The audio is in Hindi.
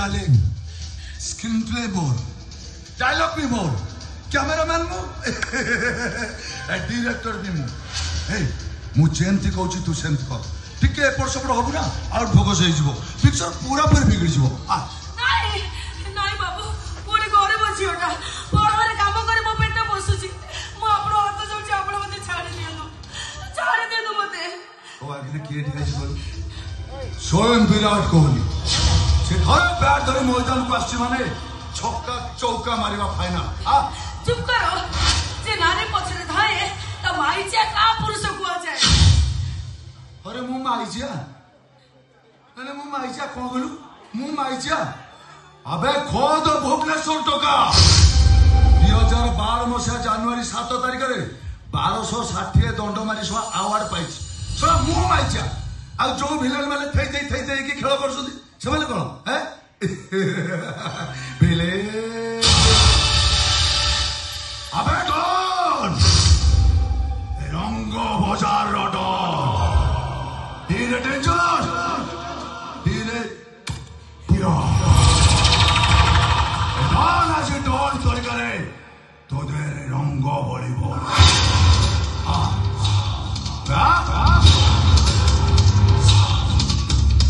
darling screenplay more dialogue भी मोर कैमरामैन मु डायरेक्टर भी मु ए मु जेमती कहूची तू सेमती कर टिके एपड़ सेपड़ हबु ना आउट फोकस हो जिवो पिक्चर पूरा पूरी बिगड़ जिवो नाही नाही बाबू पुणी घरे बसी ओटा पढ़ारे काम करे मो पेट बसुची मो आपन हाथ जोची आपन मते छाड़ी देनु मते ओ आगे के ठीक है स्वयं विराट कोहली से थरे बैट धरे मैदान को आसी माने छक्का चौका मारिबा फाइनल चुप करो जे नारे पछरे धाए त माईचा का पुरुष को जाए अरे मु माईचा अरे मु माईचा कोन गलु मु माईचा अबे खोद भुवनेश्वर टका 2012 मसिया जनवरी 7 तारिख रे 1260 दंड मारी सो अवार्ड पाइछ सो मु माईचा आ जो विलेन माने थई की खेल करसुदी से माने कोन हैं विले अबे डॉन रंग बाजार डॉन धीरे डेंजर